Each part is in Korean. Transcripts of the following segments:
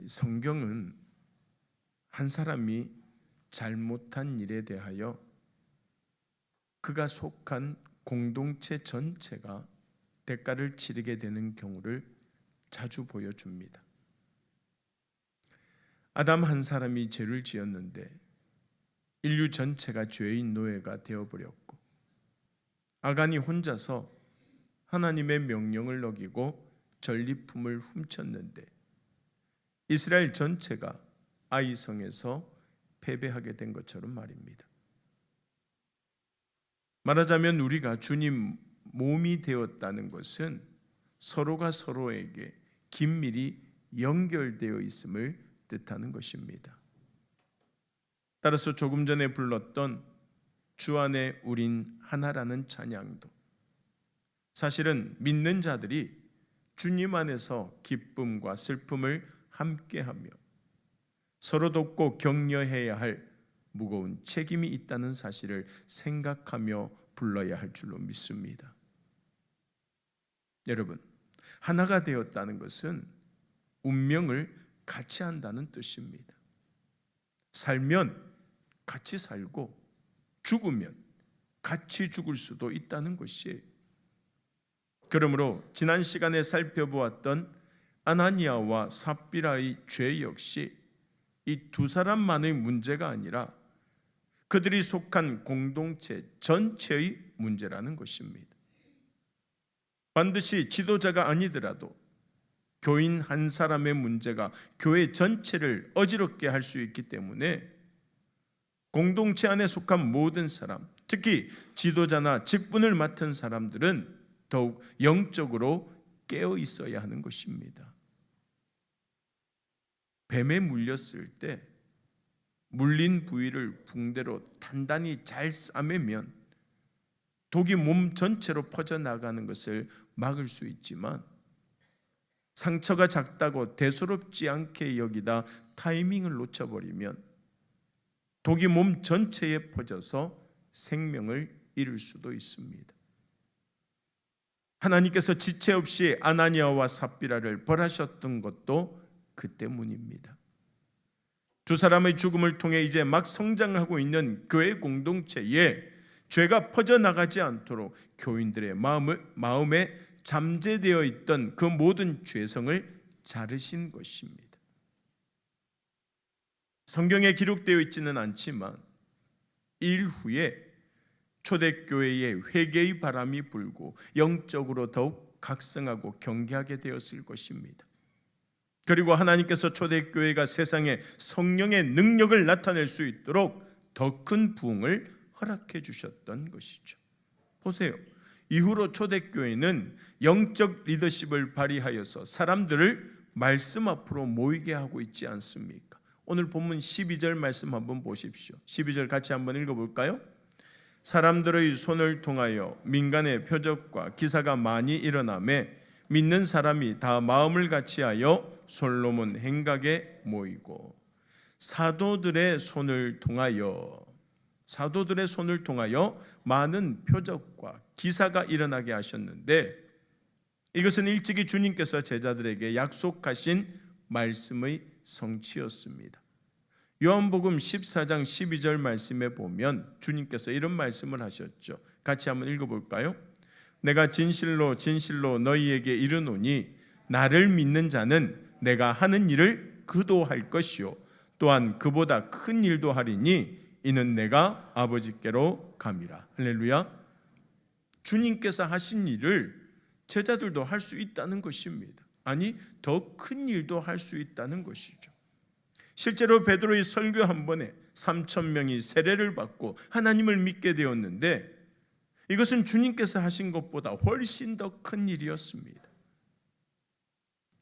성경은 한 사람이 잘못한 일에 대하여 그가 속한 공동체 전체가 대가를 치르게 되는 경우를 자주 보여줍니다. 아담 한 사람이 죄를 지었는데 인류 전체가 죄의 노예가 되어버렸고, 아간이 혼자서 하나님의 명령을 어기고 전리품을 훔쳤는데 이스라엘 전체가 아이성에서 패배하게 된 것처럼 말입니다. 말하자면 우리가 주님 몸이 되었다는 것은 서로가 서로에게 긴밀히 연결되어 있음을 뜻하는 것입니다. 따라서 조금 전에 불렀던 주 안에 우린 하나라는 찬양도 사실은 믿는 자들이 주님 안에서 기쁨과 슬픔을 함께하며 서로 돕고 격려해야 할 무거운 책임이 있다는 사실을 생각하며 불러야 할 줄로 믿습니다. 여러분, 하나가 되었다는 것은 운명을 같이 한다는 뜻입니다. 살면 같이 살고 죽으면 같이 죽을 수도 있다는 것이에요. 그러므로 지난 시간에 살펴보았던 아나니아와 삽비라의 죄 역시 이 두 사람만의 문제가 아니라 그들이 속한 공동체 전체의 문제라는 것입니다. 반드시 지도자가 아니더라도 교인 한 사람의 문제가 교회 전체를 어지럽게 할 수 있기 때문에 공동체 안에 속한 모든 사람, 특히 지도자나 직분을 맡은 사람들은 더욱 영적으로 깨어 있어야 하는 것입니다. 뱀에 물렸을 때 물린 부위를 붕대로 단단히 잘 싸매면 독이 몸 전체로 퍼져나가는 것을 막을 수 있지만, 상처가 작다고 대수롭지 않게 여기다 타이밍을 놓쳐버리면 독이 몸 전체에 퍼져서 생명을 잃을 수도 있습니다. 하나님께서 지체 없이 아나니아와 삽비라를 벌하셨던 것도 그 때문입니다. 두 사람의 죽음을 통해 이제 막 성장하고 있는 교회 공동체에 죄가 퍼져나가지 않도록 교인들의 마음에 잠재되어 있던 그 모든 죄성을 자르신 것입니다. 성경에 기록되어 있지는 않지만 일 후에 초대교회에 회개의 바람이 불고 영적으로 더욱 각성하고 경계하게 되었을 것입니다. 그리고 하나님께서 초대교회가 세상에 성령의 능력을 나타낼 수 있도록 더 큰 부흥을 허락해 주셨던 것이죠. 보세요. 이후로 초대교회는 영적 리더십을 발휘하여서 사람들을 말씀 앞으로 모이게 하고 있지 않습니까? 오늘 본문 12절 말씀 한번 보십시오. 12절 같이 한번 읽어볼까요? 사람들의 손을 통하여 민간의 표적과 기사가 많이 일어나매 믿는 사람이 다 마음을 같이하여 솔로몬 행각에 모이고, 사도들의 손을 통하여 많은 표적과 기사가 일어나게 하셨는데, 이것은 일찍이 주님께서 제자들에게 약속하신 말씀의 성취였습니다. 요한복음 14장 12절 말씀에 보면 주님께서 이런 말씀을 하셨죠. 같이 한번 읽어볼까요? 내가 진실로 진실로 너희에게 이르노니 나를 믿는 자는 내가 하는 일을 그도 할 것이요 또한 그보다 큰 일도 하리니 이는 내가 아버지께로 감이라. 할렐루야. 주님께서 하신 일을 제자들도 할 수 있다는 것입니다. 아니, 더 큰 일도 할 수 있다는 것이죠. 실제로 베드로의 설교 한 번에 3,000명이 세례를 받고 하나님을 믿게 되었는데, 이것은 주님께서 하신 것보다 훨씬 더 큰 일이었습니다.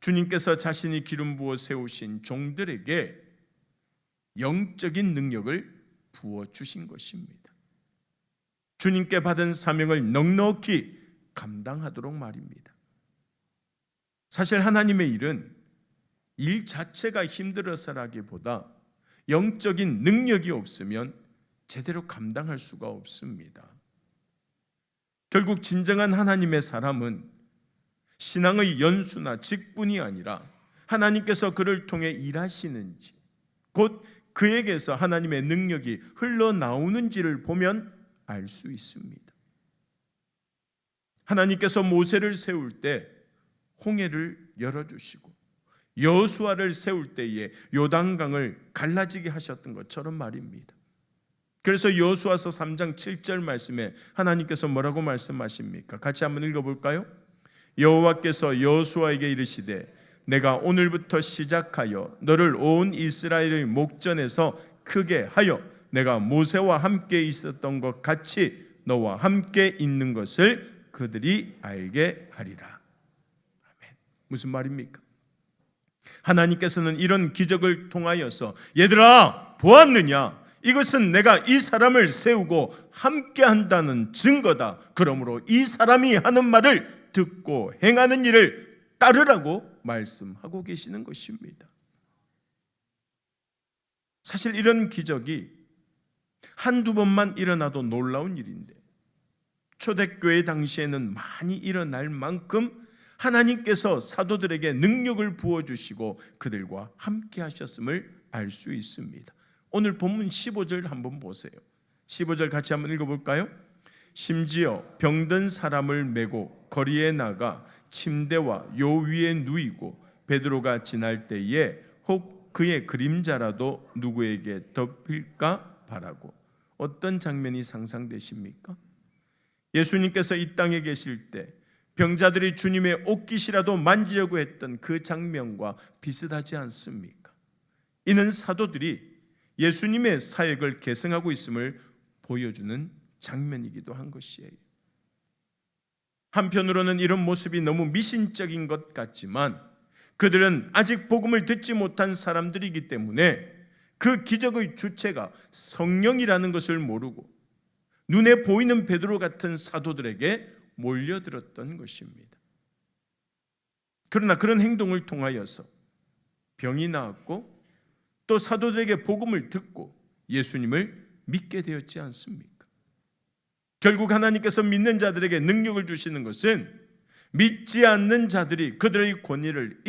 주님께서 자신이 기름 부어 세우신 종들에게 영적인 능력을 부어 주신 것입니다. 주님께 받은 사명을 넉넉히 감당하도록 말입니다. 사실 하나님의 일은 일 자체가 힘들어서라기보다 영적인 능력이 없으면 제대로 감당할 수가 없습니다. 결국 진정한 하나님의 사람은 신앙의 연수나 직분이 아니라 하나님께서 그를 통해 일하시는지, 곧 그에게서 하나님의 능력이 흘러나오는지를 보면 알 수 있습니다. 하나님께서 모세를 세울 때 홍해를 열어주시고 여호수아를 세울 때에 요단강을 갈라지게 하셨던 것처럼 말입니다. 그래서 여호수아서 3장 7절 말씀에 하나님께서 뭐라고 말씀하십니까? 같이 한번 읽어볼까요? 여호와께서 여호수아에게 이르시되 내가 오늘부터 시작하여 너를 온 이스라엘의 목전에서 크게 하여 내가 모세와 함께 있었던 것 같이 너와 함께 있는 것을 그들이 알게 하리라. 아멘. 무슨 말입니까? 하나님께서는 이런 기적을 통하여서 얘들아 보았느냐? 이것은 내가 이 사람을 세우고 함께 한다는 증거다. 그러므로 이 사람이 하는 말을 듣고 행하는 일을 따르라고 말씀하고 계시는 것입니다. 사실 이런 기적이 한두 번만 일어나도 놀라운 일인데 초대교회 당시에는 많이 일어날 만큼 하나님께서 사도들에게 능력을 부어주시고 그들과 함께 하셨음을 알 수 있습니다. 오늘 본문 15절 한번 보세요. 15절 같이 한번 읽어볼까요? 심지어 병든 사람을 메고 거리에 나가 침대와 요 위에 누이고 베드로가 지날 때에 혹 그의 그림자라도 누구에게 덮일까 바라고. 어떤 장면이 상상되십니까? 예수님께서 이 땅에 계실 때 병자들이 주님의 옷깃이라도 만지려고 했던 그 장면과 비슷하지 않습니까? 이는 사도들이 예수님의 사역을 계승하고 있음을 보여주는 장면이기도 한 것이에요. 한편으로는 이런 모습이 너무 미신적인 것 같지만 그들은 아직 복음을 듣지 못한 사람들이기 때문에 그 기적의 주체가 성령이라는 것을 모르고 눈에 보이는 베드로 같은 사도들에게 몰려들었던 것입니다. 그러나 그런 행동을 통하여서 병이 나았고 또 사도들에게 복음을 듣고 예수님을 믿게 되었지 않습니까? 결국 하나님께서 믿는 자들에게 능력을 주시는 것은 믿지 않는 자들이 그들의 권위를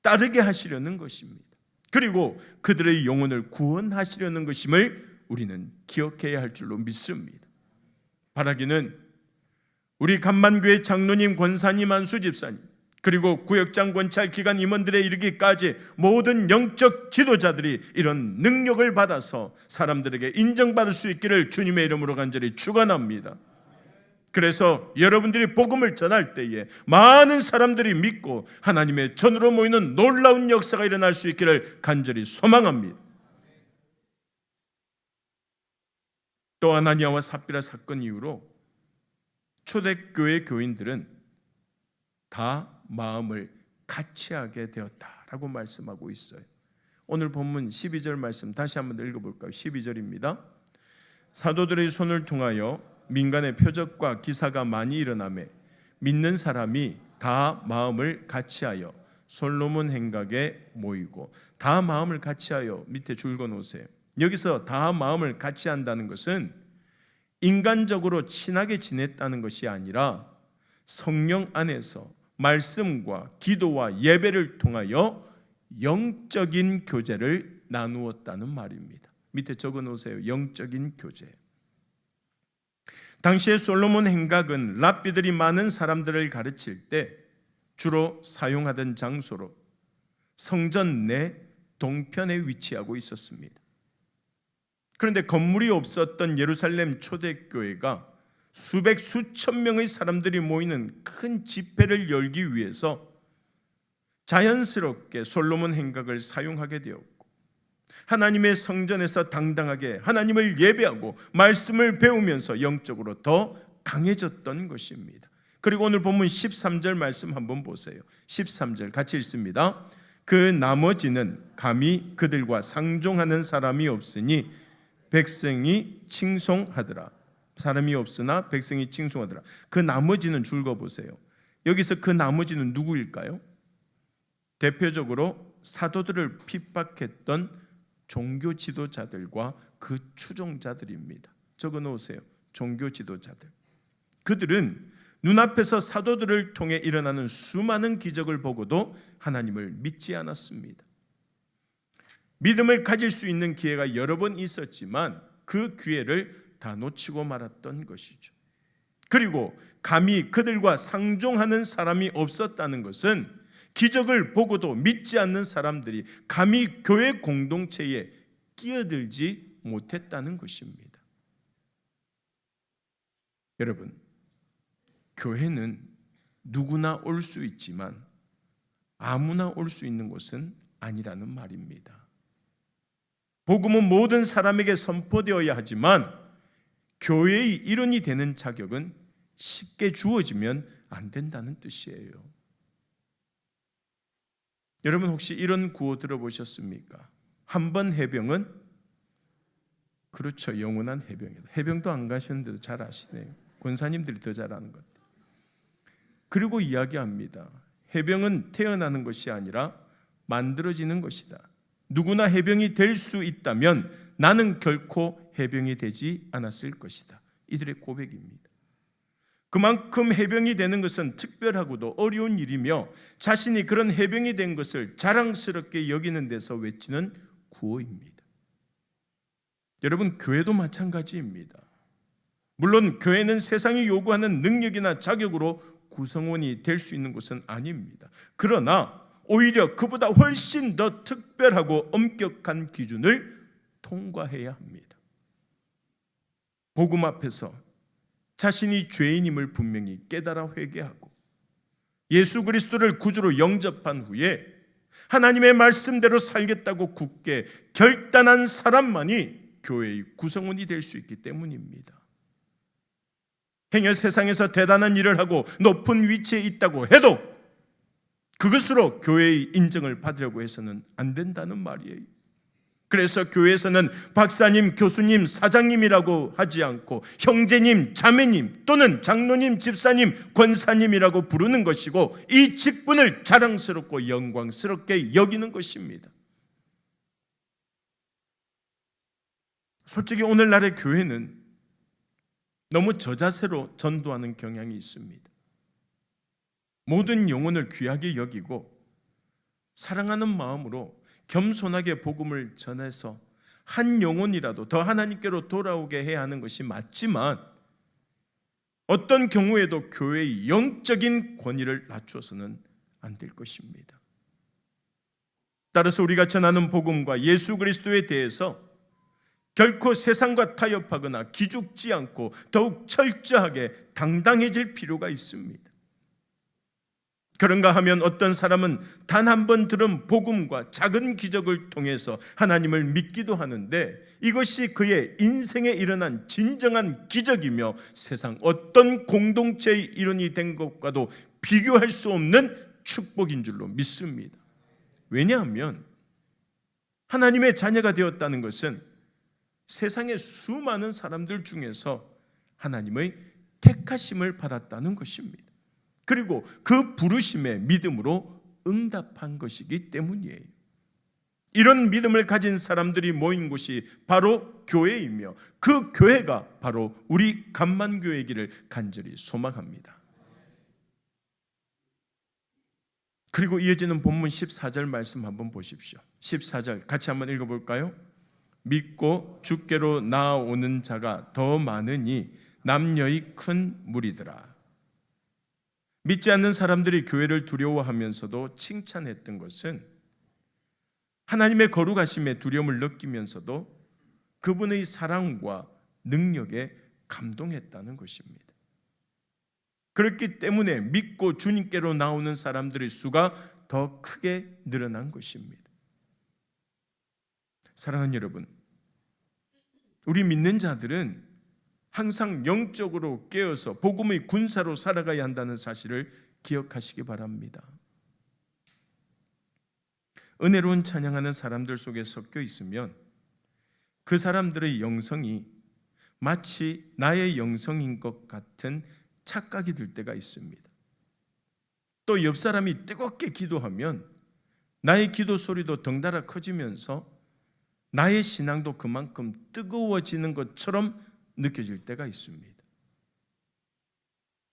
따르게 하시려는 것입니다. 그리고 그들의 영혼을 구원하시려는 것임을 우리는 기억해야 할 줄로 믿습니다. 바라기는 우리 간만교회 장로님, 권사님, 안수 집사님, 그리고 구역장, 권찰, 기관 임원들에 이르기까지 모든 영적 지도자들이 이런 능력을 받아서 사람들에게 인정받을 수 있기를 주님의 이름으로 간절히 축원합니다. 그래서 여러분들이 복음을 전할 때에 많은 사람들이 믿고 하나님의 전으로 모이는 놀라운 역사가 일어날 수 있기를 간절히 소망합니다. 또 아나니아와 삽비라 사건 이후로 초대교회 교인들은 다 마음을 같이 하게 되었다라고 말씀하고 있어요. 오늘 본문 12절 말씀 다시 한번 읽어볼까요? 12절입니다. 사도들의 손을 통하여 민간의 표적과 기사가 많이 일어나매 믿는 사람이 다 마음을 같이하여 솔로몬 행각에 모이고. 다 마음을 같이하여 밑에 줄거 놓으세요. 여기서 다 마음을 같이 한다는 것은 인간적으로 친하게 지냈다는 것이 아니라 성령 안에서 말씀과 기도와 예배를 통하여 영적인 교제를 나누었다는 말입니다. 밑에 적어 놓으세요. 영적인 교제. 당시에 솔로몬 행각은 랍비들이 많은 사람들을 가르칠 때 주로 사용하던 장소로 성전 내 동편에 위치하고 있었습니다. 그런데 건물이 없었던 예루살렘 초대교회가 수백 수천 명의 사람들이 모이는 큰 집회를 열기 위해서 자연스럽게 솔로몬 행각을 사용하게 되었고 하나님의 성전에서 당당하게 하나님을 예배하고 말씀을 배우면서 영적으로 더 강해졌던 것입니다. 그리고 오늘 본문 13절 말씀 한번 보세요. 13절 같이 읽습니다. 그 나머지는 감히 그들과 상종하는 사람이 없으니 백성이 칭송하더라. 사람이 없으나 백성이 칭송하더라. 그 나머지는 줄거보세요. 여기서 그 나머지는 누구일까요? 대표적으로 사도들을 핍박했던 종교 지도자들과 그 추종자들입니다. 적어 놓으세요. 종교 지도자들. 그들은 눈앞에서 사도들을 통해 일어나는 수많은 기적을 보고도 하나님을 믿지 않았습니다. 믿음을 가질 수 있는 기회가 여러 번 있었지만 그 기회를 다 놓치고 말았던 것이죠. 그리고 감히 그들과 상종하는 사람이 없었다는 것은 기적을 보고도 믿지 않는 사람들이 감히 교회 공동체에 끼어들지 못했다는 것입니다. 여러분, 교회는 누구나 올 수 있지만 아무나 올 수 있는 곳은 아니라는 말입니다. 복음은 모든 사람에게 선포되어야 하지만 교회의 일원이 되는 자격은 쉽게 주어지면 안 된다는 뜻이에요. 여러분 혹시 이런 구호 들어보셨습니까? 한 번 해병은 그렇죠, 영원한 해병이다. 해병도 안 가셨는데도 잘 아시네요. 권사님들이 더 잘 아는 것. 그리고 이야기합니다. 해병은 태어나는 것이 아니라 만들어지는 것이다. 누구나 해병이 될 수 있다면 나는 결코 해병이 되지 않았을 것이다. 이들의 고백입니다. 그만큼 해병이 되는 것은 특별하고도 어려운 일이며 자신이 그런 해병이 된 것을 자랑스럽게 여기는 데서 외치는 구호입니다. 여러분, 교회도 마찬가지입니다. 물론 교회는 세상이 요구하는 능력이나 자격으로 구성원이 될 수 있는 것은 아닙니다. 그러나 오히려 그보다 훨씬 더 특별하고 엄격한 기준을 통과해야 합니다. 복음 앞에서 자신이 죄인임을 분명히 깨달아 회개하고 예수 그리스도를 구주로 영접한 후에 하나님의 말씀대로 살겠다고 굳게 결단한 사람만이 교회의 구성원이 될 수 있기 때문입니다. 행여 세상에서 대단한 일을 하고 높은 위치에 있다고 해도 그것으로 교회의 인정을 받으려고 해서는 안 된다는 말이에요. 그래서 교회에서는 박사님, 교수님, 사장님이라고 하지 않고 형제님, 자매님 또는 장로님, 집사님, 권사님이라고 부르는 것이고 이 직분을 자랑스럽고 영광스럽게 여기는 것입니다. 솔직히 오늘날의 교회는 너무 저자세로 전도하는 경향이 있습니다. 모든 영혼을 귀하게 여기고 사랑하는 마음으로 겸손하게 복음을 전해서 한 영혼이라도 더 하나님께로 돌아오게 해야 하는 것이 맞지만 어떤 경우에도 교회의 영적인 권위를 낮춰서는 안 될 것입니다. 따라서 우리가 전하는 복음과 예수 그리스도에 대해서 결코 세상과 타협하거나 기죽지 않고 더욱 철저하게 당당해질 필요가 있습니다. 그런가 하면 어떤 사람은 단 한 번 들은 복음과 작은 기적을 통해서 하나님을 믿기도 하는데 이것이 그의 인생에 일어난 진정한 기적이며 세상 어떤 공동체의 일원이 된 것과도 비교할 수 없는 축복인 줄로 믿습니다. 왜냐하면 하나님의 자녀가 되었다는 것은 세상의 수많은 사람들 중에서 하나님의 택하심을 받았다는 것입니다. 그리고 그 부르심에 믿음으로 응답한 것이기 때문이에요. 이런 믿음을 가진 사람들이 모인 곳이 바로 교회이며 그 교회가 바로 우리 감만교회이기를 간절히 소망합니다. 그리고 이어지는 본문 14절 말씀 한번 보십시오. 14절 같이 한번 읽어볼까요? 믿고 주께로 나아오는 자가 더 많으니 남녀의 큰 무리더라. 믿지 않는 사람들이 교회를 두려워하면서도 칭찬했던 것은 하나님의 거룩하심에 두려움을 느끼면서도 그분의 사랑과 능력에 감동했다는 것입니다. 그렇기 때문에 믿고 주님께로 나오는 사람들의 수가 더 크게 늘어난 것입니다. 사랑하는 여러분, 우리 믿는 자들은 항상 영적으로 깨어서 복음의 군사로 살아가야 한다는 사실을 기억하시기 바랍니다. 은혜로운 찬양하는 사람들 속에 섞여 있으면 그 사람들의 영성이 마치 나의 영성인 것 같은 착각이 들 때가 있습니다. 또 옆 사람이 뜨겁게 기도하면 나의 기도 소리도 덩달아 커지면서 나의 신앙도 그만큼 뜨거워지는 것처럼 느껴질 때가 있습니다.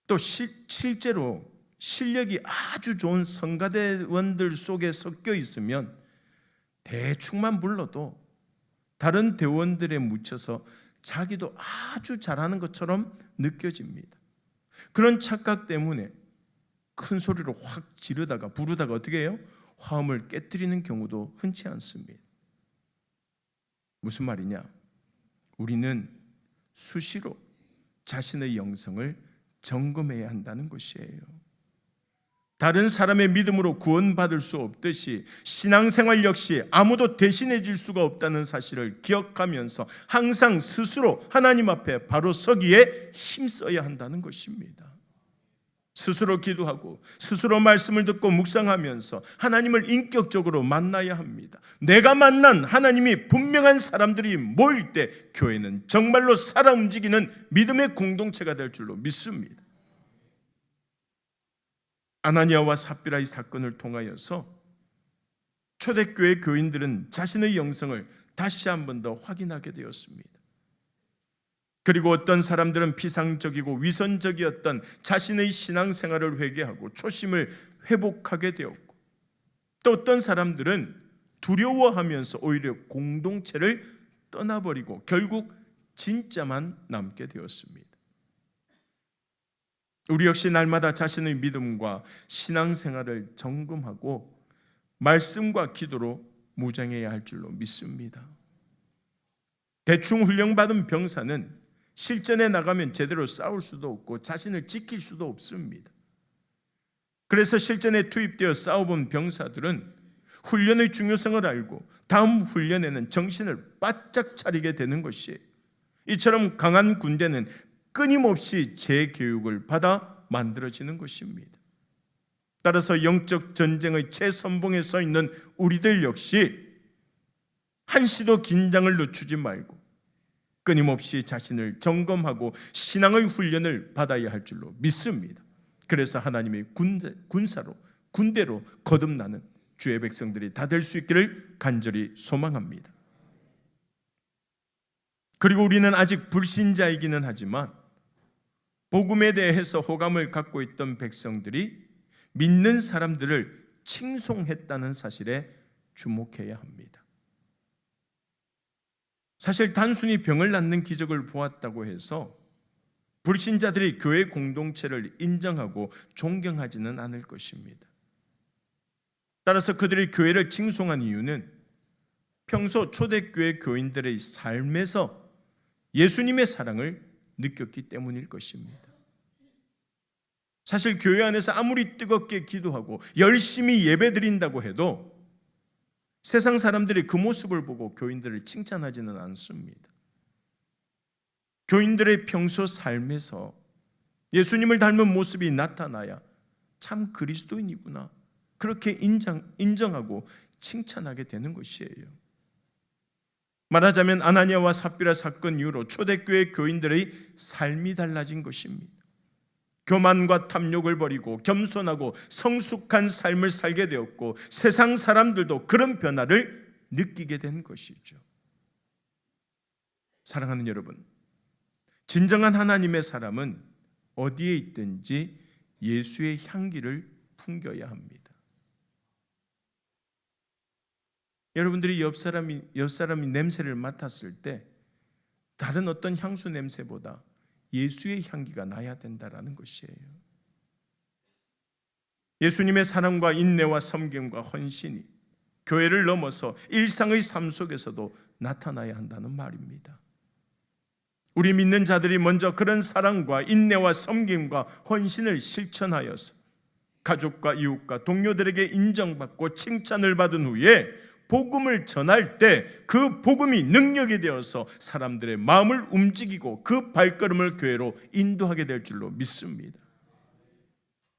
또 실제로 실력이 아주 좋은 성가대원들 속에 섞여 있으면 대충만 불러도 다른 대원들에 묻혀서 자기도 아주 잘하는 것처럼 느껴집니다. 그런 착각 때문에 큰 소리로 확 지르다가 부르다가 어떻게 해요? 화음을 깨뜨리는 경우도 흔치 않습니다. 무슨 말이냐? 우리는 수시로 자신의 영성을 점검해야 한다는 것이에요. 다른 사람의 믿음으로 구원받을 수 없듯이 신앙생활 역시 아무도 대신해 줄 수가 없다는 사실을 기억하면서 항상 스스로 하나님 앞에 바로 서기에 힘써야 한다는 것입니다. 스스로 기도하고 스스로 말씀을 듣고 묵상하면서 하나님을 인격적으로 만나야 합니다. 내가 만난 하나님이 분명한 사람들이 모일 때 교회는 정말로 살아 움직이는 믿음의 공동체가 될 줄로 믿습니다. 아나니아와 삽비라의 사건을 통하여서 초대교회 교인들은 자신의 영성을 다시 한 번 더 확인하게 되었습니다. 그리고 어떤 사람들은 피상적이고 위선적이었던 자신의 신앙생활을 회개하고 초심을 회복하게 되었고, 또 어떤 사람들은 두려워하면서 오히려 공동체를 떠나버리고 결국 진짜만 남게 되었습니다. 우리 역시 날마다 자신의 믿음과 신앙생활을 점검하고 말씀과 기도로 무장해야 할 줄로 믿습니다. 대충 훈련받은 병사는 실전에 나가면 제대로 싸울 수도 없고 자신을 지킬 수도 없습니다. 그래서 실전에 투입되어 싸워본 병사들은 훈련의 중요성을 알고 다음 훈련에는 정신을 바짝 차리게 되는 것이에요. 이처럼 강한 군대는 끊임없이 재교육을 받아 만들어지는 것입니다. 따라서 영적 전쟁의 최선봉에 서 있는 우리들 역시 한시도 긴장을 늦추지 말고 끊임없이 자신을 점검하고 신앙의 훈련을 받아야 할 줄로 믿습니다. 그래서 하나님의 군대로 거듭나는 주의 백성들이 다 될 수 있기를 간절히 소망합니다. 그리고 우리는 아직 불신자이기는 하지만 복음에 대해서 호감을 갖고 있던 백성들이 믿는 사람들을 칭송했다는 사실에 주목해야 합니다. 사실 단순히 병을 낫는 기적을 보았다고 해서 불신자들이 교회 공동체를 인정하고 존경하지는 않을 것입니다. 따라서 그들이 교회를 칭송한 이유는 평소 초대교회 교인들의 삶에서 예수님의 사랑을 느꼈기 때문일 것입니다. 사실 교회 안에서 아무리 뜨겁게 기도하고 열심히 예배드린다고 해도 세상 사람들이 그 모습을 보고 교인들을 칭찬하지는 않습니다. 교인들의 평소 삶에서 예수님을 닮은 모습이 나타나야 참 그리스도인이구나, 그렇게 인정하고 칭찬하게 되는 것이에요. 말하자면 아나니아와 삽비라 사건 이후로 초대교회 교인들의 삶이 달라진 것입니다. 교만과 탐욕을 버리고 겸손하고 성숙한 삶을 살게 되었고 세상 사람들도 그런 변화를 느끼게 된 것이죠. 사랑하는 여러분, 진정한 하나님의 사람은 어디에 있든지 예수의 향기를 풍겨야 합니다. 여러분들이 옆 사람이 냄새를 맡았을 때 다른 어떤 향수 냄새보다 예수의 향기가 나야 된다라는 것이에요. 예수님의 사랑과 인내와 섬김과 헌신이 교회를 넘어서 일상의 삶 속에서도 나타나야 한다는 말입니다. 우리 믿는 자들이 먼저 그런 사랑과 인내와 섬김과 헌신을 실천하여서 가족과 이웃과 동료들에게 인정받고 칭찬을 받은 후에 복음을 전할 때 그 복음이 능력이 되어서 사람들의 마음을 움직이고 그 발걸음을 교회로 인도하게 될 줄로 믿습니다.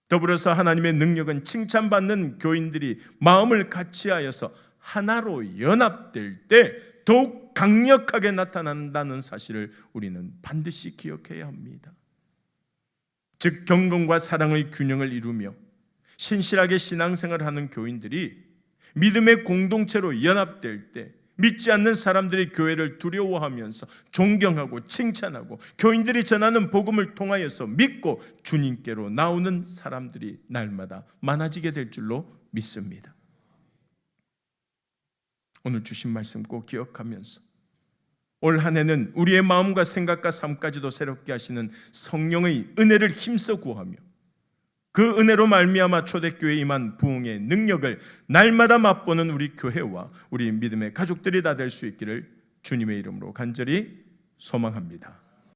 더불어서 하나님의 능력은 칭찬받는 교인들이 마음을 같이하여서 하나로 연합될 때 더욱 강력하게 나타난다는 사실을 우리는 반드시 기억해야 합니다. 즉 경건과 사랑의 균형을 이루며 신실하게 신앙생활을 하는 교인들이 믿음의 공동체로 연합될 때 믿지 않는 사람들이 교회를 두려워하면서 존경하고 칭찬하고 교인들이 전하는 복음을 통하여서 믿고 주님께로 나오는 사람들이 날마다 많아지게 될 줄로 믿습니다. 오늘 주신 말씀 꼭 기억하면서 올 한 해는 우리의 마음과 생각과 삶까지도 새롭게 하시는 성령의 은혜를 힘써 구하며 그 은혜로 말미암아 초대교회에 임한 부흥의 능력을 날마다 맛보는 우리 교회와 우리 믿음의 가족들이 다 될 수 있기를 주님의 이름으로 간절히 소망합니다.